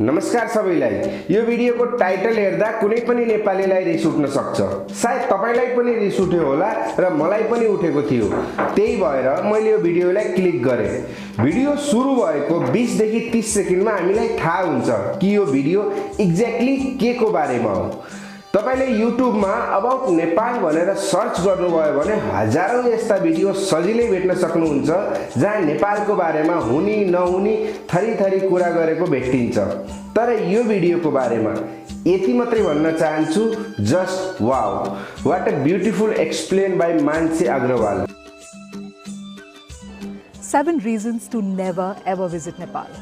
नमस्कार सबैलाई। यो भिडियोको टाइटल हेर्दा कुनै पनि नेपालीलाई रिस उठ्न सक्छ। सायद तपाईलाई पनि रिस उठ्यो होला र मलाई पनि उठेको थियो। त्यही भएर मैले यो भिडियोलाई क्लिक गरे। भिडियो सुरु भएको 20 देखि 30 सेकेन्डमा हामीलाई थाहा हुन्छ कि यो भिडियो एक्ज्याक्टली के को बारेमा हो। तपाईले युट्युबमा अबाउट नेपाल भनेर सर्च गर्नुभयो भने हजारौं यस्ता भिडियो सजिलै भेट्न सक्नुहुन्छ जहाँ नेपालको बारेमा हुनी नहुनी थरी कुरा गरेको भेटिन्छ। तर यो भिडियोको बारेमा यति मात्रै भन्न चाहन्छु, just wow, what a beautiful explain by Mansi Agrawal. 7 reasons to never ever visit Nepal.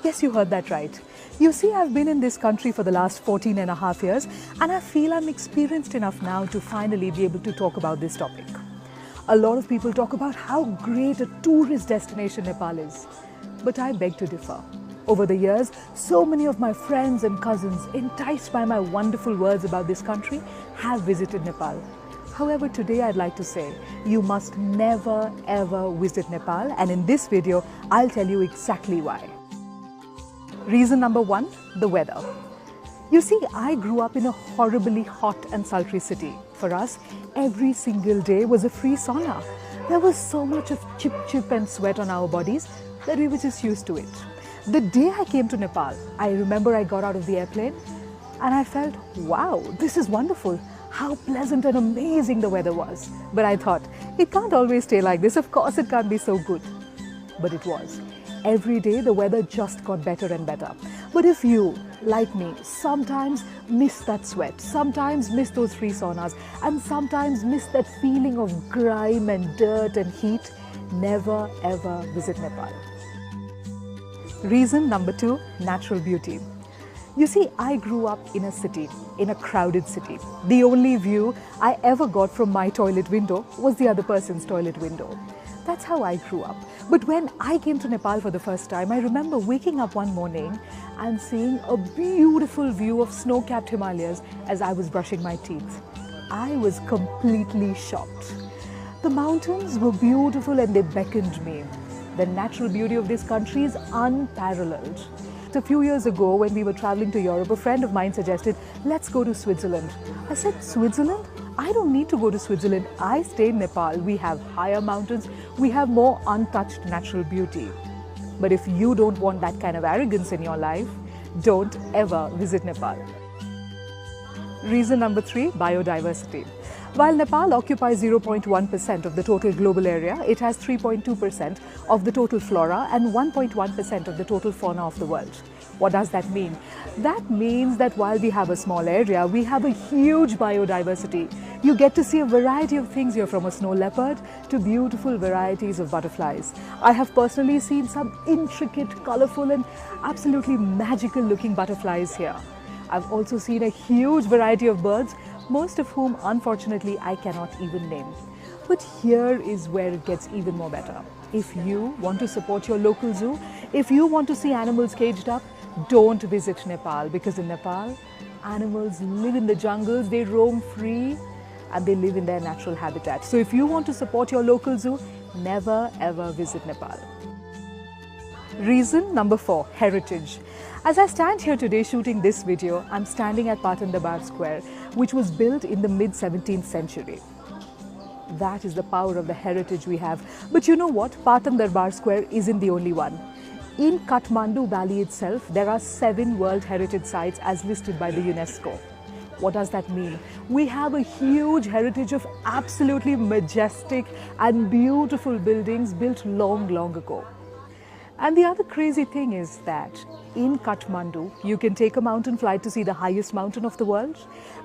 Yes, you heard that right. You see, I've been in this country for the last 14 and a half years, and I feel I'm experienced enough now to finally be able to talk about this topic. A lot of people talk about how great a tourist destination Nepal is, but I beg to differ. Over the years, so many of my friends and cousins, enticed by my wonderful words about this country, have visited Nepal. However, today I'd like to say, you must never ever visit Nepal, and in this video, I'll tell you exactly why. Reason number 1, the weather. You see, I grew up in a horribly hot and sultry city. For us, every single day was a free sauna. There was so much of chip and sweat on our bodies that we were just used to it. The day I came to Nepal, I remember I got out of the airplane and I felt, wow, this is wonderful. How pleasant and amazing the weather was. But I thought, it can't always stay like this. Of course, it can't be so good. But it was. Every day the weather just got better and better. But if you, like me, sometimes miss that sweat, sometimes miss those free saunas, and sometimes miss that feeling of grime and dirt and heat, never ever visit Nepal. Reason number 2, natural beauty. You see, I grew up in a city, in a crowded city. The only view I ever got from my toilet window was the other person's toilet window. That's how I grew up. But when I came to Nepal for the first time, I remember waking up one morning and seeing a beautiful view of snow-capped Himalayas as I was brushing my teeth. I was completely shocked. The mountains were beautiful and they beckoned me. The natural beauty of this country is unparalleled. A few years ago, when we were traveling to Europe, a friend of mine suggested, let's go to Switzerland. I said, Switzerland? I don't need to go to Switzerland. I stay in Nepal. We have higher mountains. We have more untouched natural beauty. But if you don't want that kind of arrogance in your life, don't ever visit Nepal. Reason number 3, biodiversity. While Nepal occupies 0.1% of the total global area, it has 3.2% of the total flora and 1.1% of the total fauna of the world. What does that mean? That means that while we have a small area, we have a huge biodiversity. You get to see a variety of things here, from a snow leopard to beautiful varieties of butterflies. I have personally seen some intricate, colorful and absolutely magical looking butterflies here. I've also seen a huge variety of birds, most of whom unfortunately I cannot even name. But here is where it gets even more better. If you want to support your local zoo, if you want to see animals caged up, don't visit Nepal, because in Nepal, animals live in the jungles, they roam free and they live in their natural habitat. So if you want to support your local zoo, never ever visit Nepal. Reason number 4, heritage. As I stand here today shooting this video, I'm standing at Patan Darbar Square, which was built in the mid-17th century. That is the power of the heritage we have. But you know what? Patan Darbar Square isn't the only one. In Kathmandu Valley itself, there are 7 World Heritage Sites as listed by the UNESCO. What does that mean? We have a huge heritage of absolutely majestic and beautiful buildings built long ago. And the other crazy thing is that in Kathmandu, you can take a mountain flight to see the highest mountain of the world,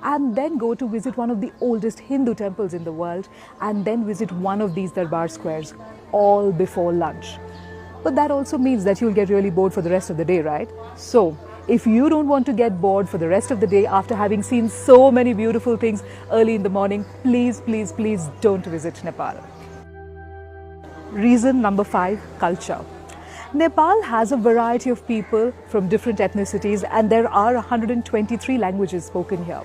and then go to visit one of the oldest Hindu temples in the world, and then visit one of these Darbar squares, all before lunch. But that also means that you'll get really bored for the rest of the day, right? So, if you don't want to get bored for the rest of the day after having seen so many beautiful things early in the morning, please don't visit Nepal. Reason number 5, culture. Nepal has a variety of people from different ethnicities, and there are 123 languages spoken here.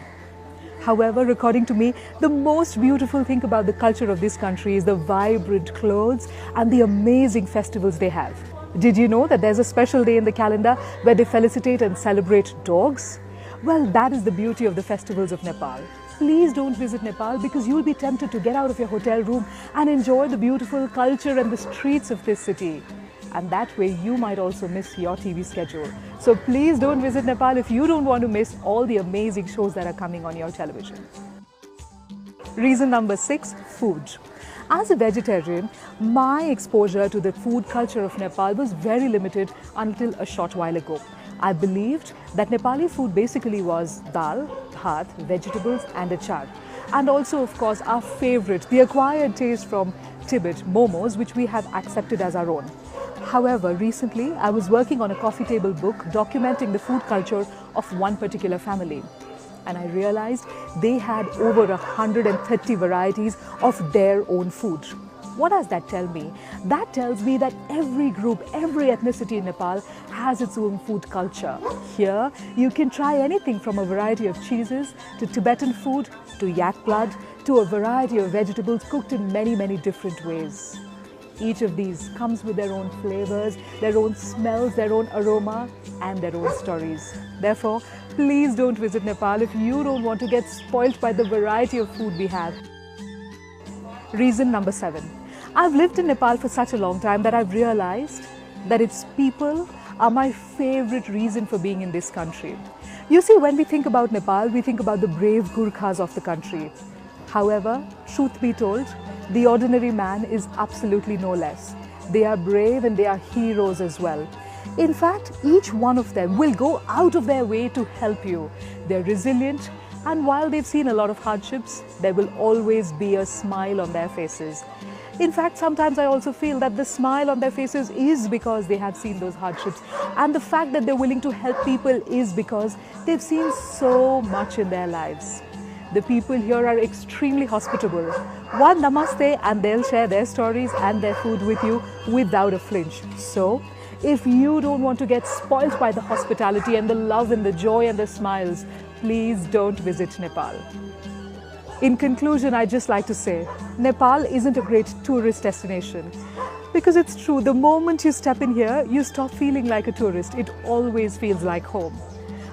However, according to me, the most beautiful thing about the culture of this country is the vibrant clothes and the amazing festivals they have. Did you know that there's a special day in the calendar where they felicitate and celebrate dogs? Well, that is the beauty of the festivals of Nepal. Please don't visit Nepal because you'll be tempted to get out of your hotel room and enjoy the beautiful culture and the streets of this city. And that way you might also miss your TV schedule. So please don't visit Nepal if you don't want to miss all the amazing shows that are coming on your television. Reason number 6, food. As a vegetarian, my exposure to the food culture of Nepal was very limited until a short while ago. I believed that Nepali food basically was dal, bhat, vegetables and achar. And also, of course, our favorite, the acquired taste from Tibet, momos, which we have accepted as our own. However, recently I was working on a coffee table book documenting the food culture of one particular family. And I realized they had over 130 varieties of their own food. What does that tell me? That tells me that every group, every ethnicity in Nepal has its own food culture. Here, you can try anything from a variety of cheeses to Tibetan food to yak blood to a variety of vegetables cooked in many, many different ways. Each of these comes with their own flavors, their own smells, their own aroma and their own stories. Therefore, please don't visit Nepal if you don't want to get spoilt by the variety of food we have. Reason number 7. I've lived in Nepal for such a long time that I've realized that its people are my favorite reason for being in this country. You see, when we think about Nepal, we think about the brave Gurkhas of the country. However, truth be told, the ordinary man is absolutely no less. They are brave and they are heroes as well. In fact, each one of them will go out of their way to help you. They're resilient, and while they've seen a lot of hardships, there will always be a smile on their faces. In fact, sometimes I also feel that the smile on their faces is because they have seen those hardships. And the fact that they're willing to help people is because they've seen so much in their lives. The people here are extremely hospitable. One namaste and they'll share their stories and their food with you without a flinch. So, if you don't want to get spoilt by the hospitality and the love and the joy and the smiles, please don't visit Nepal. In conclusion, I'd just like to say, Nepal isn't a great tourist destination. Because it's true, the moment you step in here, you stop feeling like a tourist. It always feels like home.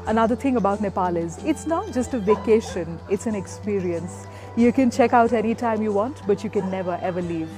Another thing about Nepal is, it's not just a vacation, it's an experience. You can check out anytime you want, but you can never ever leave.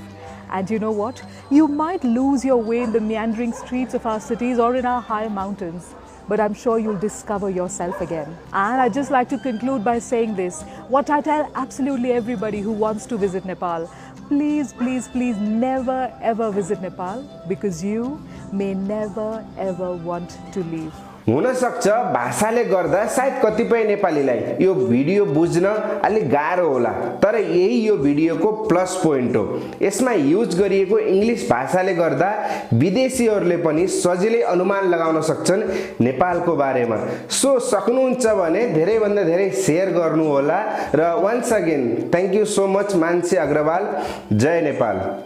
And you know what? You might lose your way in the meandering streets of our cities or in our high mountains, but I'm sure you'll discover yourself again. And I'd just like to conclude by saying this, what I tell absolutely everybody who wants to visit Nepal, please, please, please never ever visit Nepal because you may never ever want to leave. हुन सक्छ भाषाले गर्दा सायद कतिपय नेपालीलाई यो video बुझ्न अलि गाह्रो होला, तर यही यो भिडियोको प्लस पोइन्ट हो। यसमा युज गरिएको इंग्लिश भाषाले गर्दा विदेशीहरूले पनि सजिलै अनुमान लगाउन सक्छन् नेपालको बारेमा। सो सक्नुहुन्छ भने धेरै भन्दा धेरै शेयर गर्नु होला र once again thank you so much Mansi Agrawal. जय नेपाल।